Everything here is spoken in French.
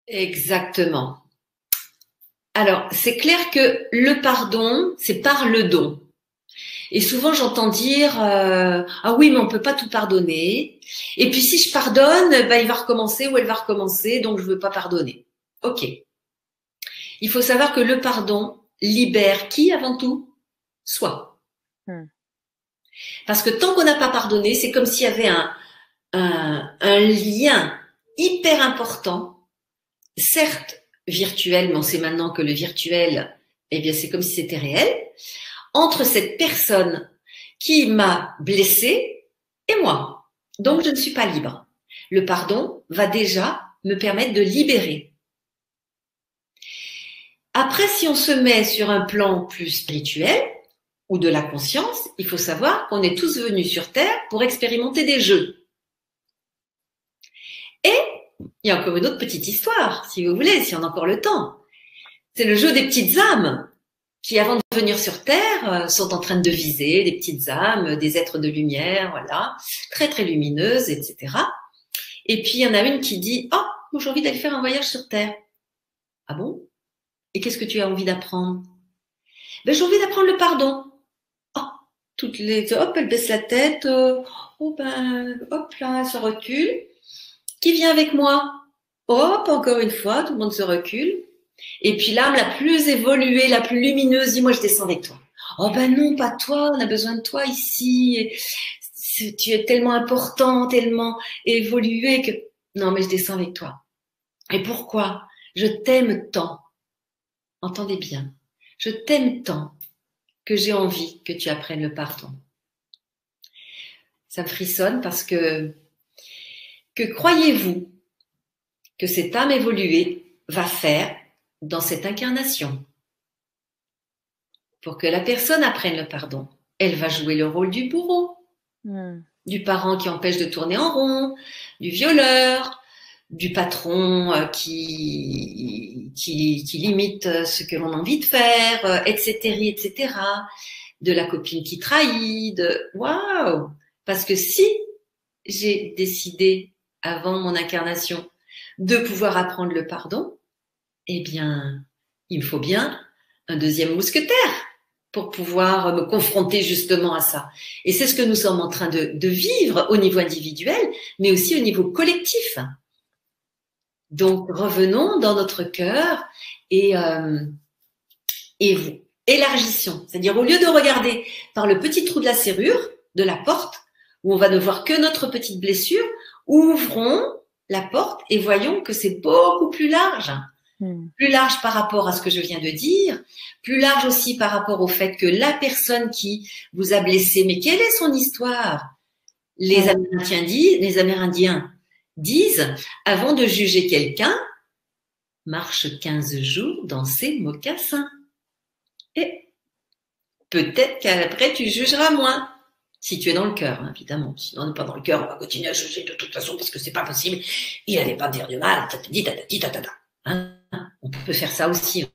Exactement. Alors, c'est clair que le pardon, c'est par le don. Et souvent, j'entends dire ah oui, mais on peut pas tout pardonner. Et puis, si je pardonne, ben, il va recommencer ou elle va recommencer, donc je veux pas pardonner. Ok. Il faut savoir que le pardon libère qui avant tout? Soi. Hmm. Parce que tant qu'on n'a pas pardonné, c'est comme s'il y avait un lien hyper important, certes virtuel, mais on sait maintenant que le virtuel, eh bien, c'est comme si c'était réel, entre cette personne qui m'a blessée et moi. Donc, je ne suis pas libre. Le pardon va déjà me permettre de libérer. Après, si on se met sur un plan plus spirituel ou de la conscience, il faut savoir qu'on est tous venus sur Terre pour expérimenter des jeux. Et il y a encore une autre petite histoire, si vous voulez, si on a encore le temps. C'est le jeu des petites âmes qui, avant de venir sur Terre, sont en train de viser des petites âmes, des êtres de lumière, voilà, très très lumineuses, etc. Et puis il y en a une qui dit « Oh, moi j'ai envie d'aller faire un voyage sur Terre. » « Ah bon? Et qu'est-ce que tu as envie d'apprendre? » « Ben j'ai envie d'apprendre le pardon. » Oh, toutes les, hop, elle baisse la tête, oh ben, hop là, ça recule. Qui vient avec moi? Hop, encore une fois, tout le monde se recule. Et puis l'âme la plus évoluée, la plus lumineuse, dit, moi je descends avec toi. Oh ben non, pas toi, on a besoin de toi ici. Tu es tellement important, tellement évolué que... Non, mais je descends avec toi. Et pourquoi? Je t'aime tant. Entendez bien. Je t'aime tant que j'ai envie que tu apprennes le pardon. Ça me frissonne parce que croyez-vous que cette âme évoluée va faire dans cette incarnation? Pour que la personne apprenne le pardon, elle va jouer le rôle du bourreau, du parent qui empêche de tourner en rond, du violeur, du patron qui limite ce que l'on a envie de faire, etc., etc., de la copine qui trahit, de waouh! Parce que si j'ai décidé avant mon incarnation de pouvoir apprendre le pardon, eh bien, il me faut bien un deuxième mousquetaire pour pouvoir me confronter justement à ça. Et c'est ce que nous sommes en train de vivre au niveau individuel, mais aussi au niveau collectif. Donc, revenons dans notre cœur et élargissons. C'est-à-dire, au lieu de regarder par le petit trou de la serrure, de la porte, où on va ne voir que notre petite blessure, ouvrons la porte et voyons que c'est beaucoup plus large. Plus large par rapport à ce que je viens de dire, plus large aussi par rapport au fait que la personne qui vous a blessé, mais quelle est son histoire? Les Amérindiens disent, avant de juger quelqu'un, marche 15 jours dans ses mocassins. Et peut-être qu'après, tu jugeras moins. Si tu es dans le cœur, hein, évidemment. Si on n'est pas dans le cœur, on va continuer à juger de toute façon parce que c'est pas possible. Il n'allait pas dire du mal, tatati, tatati, tatata. Hein, on peut faire ça aussi.